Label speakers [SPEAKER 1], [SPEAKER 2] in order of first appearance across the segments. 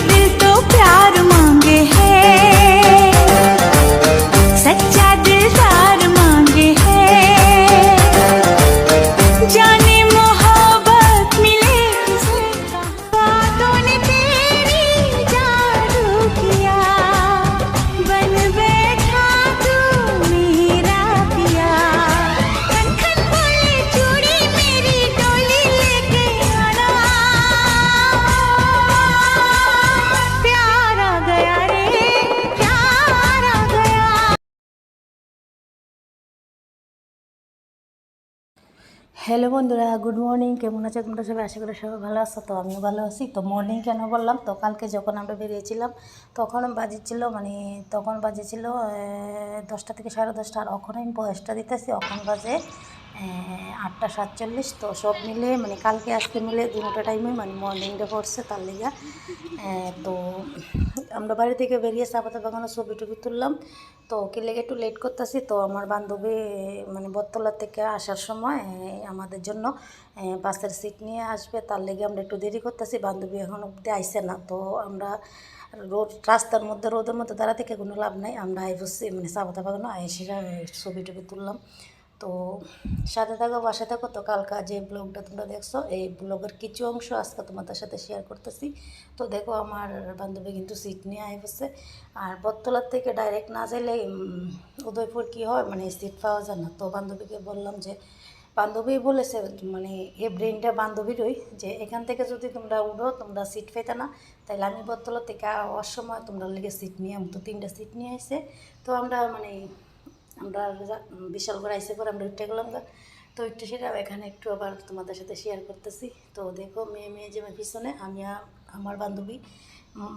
[SPEAKER 1] दिल तो प्यार मांगे है, सच्चा दिलदार मांगे है, जाने मोहब्बत मिले किसे कहाँ। बातों ने तेरी जादू किया, बन बैठा तू मेरा पिया, खन खन बोले चूड़ी मेरी डोली लेके आना, प्यार आ गया रे, प्यार आ गया। হ্যালো বন্ধুরা, গুড মর্নিং। কেমন আছে তোমরা সবাই? আশা করি সবাই ভালো আছো। তো আমিও ভালো আছি। তো মর্নিং কেন বললাম, তো কালকে যখন আমরা বেরিয়েছিলাম তখন বাজেছিল 10টা থেকে 10:30। আর এখন আমি বয়সটা দিতেছি, এখন বাজে 8:47। তো সব মিলে মানে কালকে আজকে মিলে দুটো টাইমে মানে মর্নিংটা পড়ছে তার লিগা। তো আমরা বাড়ি থেকে বেরিয়ে চাপাতা বাগানের ছবি টবি তুললাম। তো কি লেগে একটু লেট করতেছি। তো আমার বান্ধবী মানে বটতলা থেকে আসার সময় আমাদের জন্য বাসের সিট নিয়ে আসবে, তার লেগে আমরা একটু দেরি করতেছি। বান্ধবী এখন অব্দি আইসে না। তো আমরা রাস্তার মধ্যে রোদের মধ্যে দাঁড়া থেকে কোনো লাভ নাই, আমরা বসছি মানে চাপাতা বাগানো আইসিরা ছবি টবি তুললাম। তো সাথে থাকো, বাসা থাকো। তো কালকা যে ব্লগটা তোমরা দেখছো, এই ব্লগের কিছু অংশ আজকে তোমাদের সাথে শেয়ার করতেছি। তো দেখো আমার বান্ধবী কিন্তু সিট নিয়ে বসে। আর বটতলার থেকে ডাইরেক্ট না যাইলে উদয়পুর কি হয় মানে সিট পাওয়া যায় না। তো বান্ধবীকে বললাম যে, বান্ধবী বলেছে মানে এই ব্রেনটা বান্ধবীরই, যে এখান থেকে যদি তোমরা উঠো তোমরা সিট পেতে না, তাইলে আমি বটতলা থেকে আসার সময় তোমরা লেগে সিট নিয়ে তো 3টা সিট নিয়ে আসে। তো আমরা বিশাল করে আইসে পরে আমরা উঠে গেলাম। তো একটু সেটা এখানে একটু আবার তোমাদের সাথে শেয়ার করতেছি। তো দেখো মেয়ে যে পিছনে, আমি আমার বান্ধবী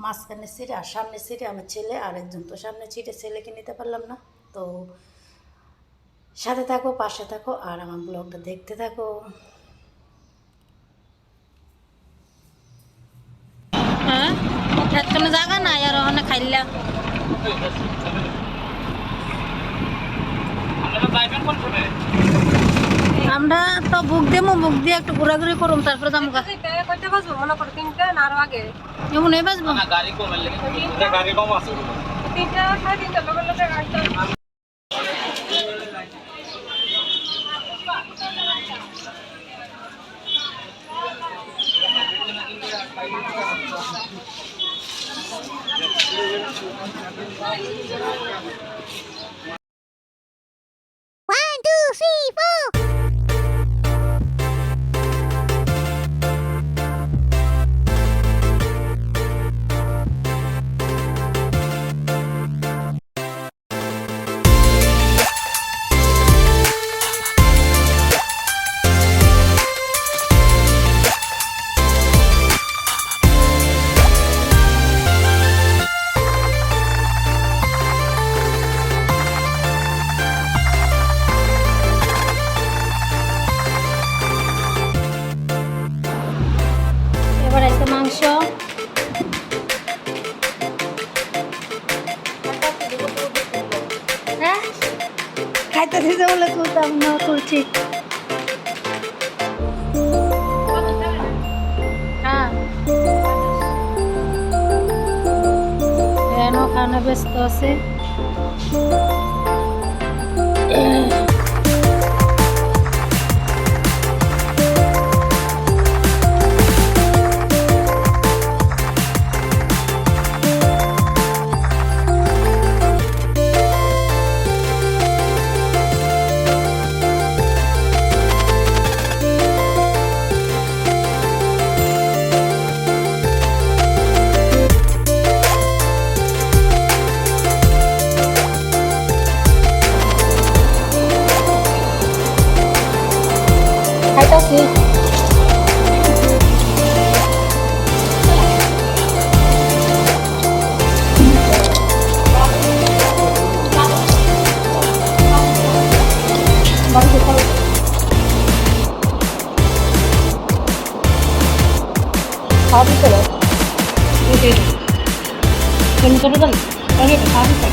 [SPEAKER 1] মাঝখানের সিটে, আর সামনের সিটে আমার ছেলে আর একজন। তো সামনের সিটে ছেলেকে নিতে পারলাম না। তো সাথে থাকো, পাশে থাকো, আর আমার ব্লগটা দেখতে থাকো।
[SPEAKER 2] হ্যাঁ, কোনো জায়গা নাই আর ওখানে খাইলা। আমরা তো বুক দিয়ে একটু ঘোরাঘুরি করুম, তারপরে যাবো। কয়টা বাজবো মনে করো? 3টা না আরো আগে? এমন এই বাজবো। গাড়ি কম আছে, 3টা 3:30 লোকের মাংস। হ্যাঁ, খাইতে দিতে বলে তুলতাম না, তুলছি। হ্যাঁ, কেন খানা ব্যস্ত আছে। খাইতাছি। খাওয়া দিতে হবে। খাওয়া দিতে হবে।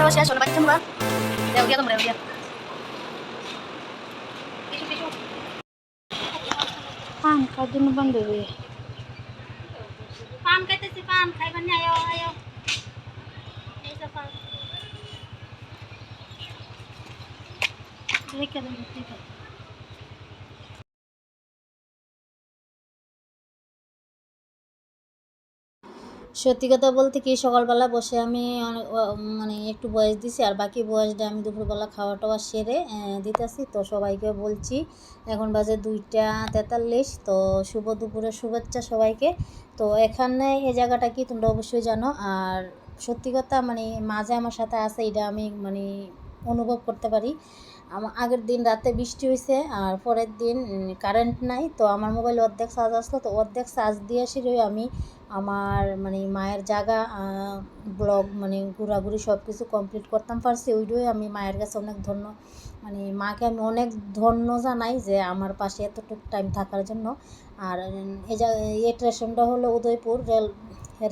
[SPEAKER 2] খাওয়া শেষ হলো, বাকি তোমরা দেও গিয়া, তোমরা গিয়া
[SPEAKER 1] পান খাওয়ার জন্য বান্ধবী
[SPEAKER 2] পান খাইতেছি, পান খাইবার নিয়ে আয়ো আয়ো, এই যে পান রেখে দেন, ঠিক আছে।
[SPEAKER 1] সত্যি কথা বলতে কি সকালবেলা বসে আমি মানে একটু বয়স দিছি, আর বাকি বয়সটা আমি দুপুরবেলা খাওয়া টাওয়া সেরে দিতেছি। তো সবাইকে বলছি, এখন বাজে 2:43। তো শুভ দুপুরের শুভেচ্ছা সবাইকে। তো এখানে এই জায়গাটা কি তোমরা অবশ্যই জানো। আর সত্যি কথা মানে মাঝে আমার সাথে আছে, এটা আমি মানে অনুভব করতে পারি। আমার আগের দিন রাতে বৃষ্টি হয়েছে, আর পরের দিন কারেন্ট নাই। তো আমার মোবাইল অর্ধেক চার্জ আসলো, তো অর্ধেক চার্জ দিয়ে সেটাই আমি আমার মানে মায়ের জায়গা ব্লগ মানে ঘোরাঘুরি সব কিছু কমপ্লিট করতাম পারছি। ওইটাই আমি মায়ের কাছে অনেক মানে মাকে আমি অনেক ধন্য জানাই যে আমার পাশে এতটুকু টাইম থাকার জন্য। আর এই স্টেশনটা হলো উদয়পুর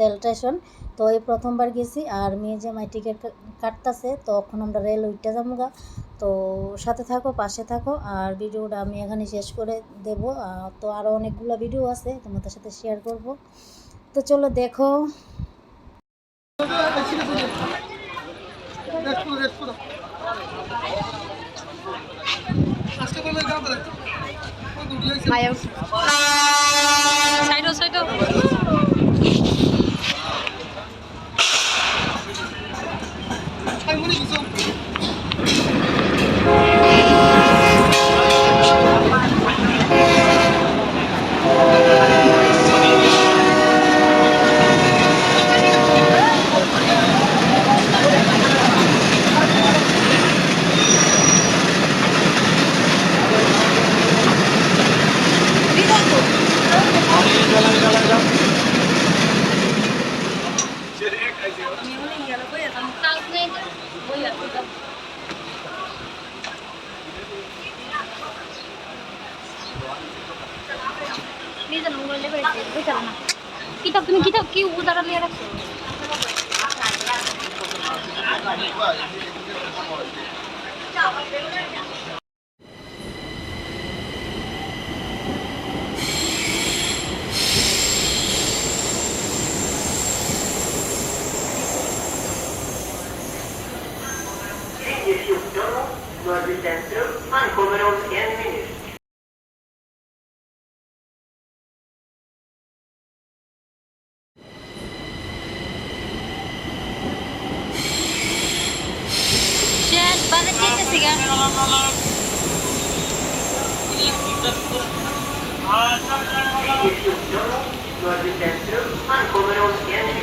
[SPEAKER 1] রেল স্টেশন। তো এই প্রথমবার গেছি, আর মেয়ে যে মাই টিকিট কাটতেছে, তখন আমরা রেল উঠতে যাবো গা। তো সাথে থাকো, পাশে থাকো, আর ভিডিওটা আমি এখানে শেষ করে দেবো। তো আরও অনেকগুলো ভিডিও আছে তোমাদের সাথে শেয়ার করব। তো চলো দেখো।
[SPEAKER 2] আয়ো সাইডো সাইডো কিতাব, তুমি কিতাব কি উদারা নিয়ে রাখছো?
[SPEAKER 3] Linje 14, Mörby centrum, ankommer om 1 minut.
[SPEAKER 2] শেষ বাজে যেতেছি গা।
[SPEAKER 3] Linje 14, Mörby centrum, ankommer om 1 minut.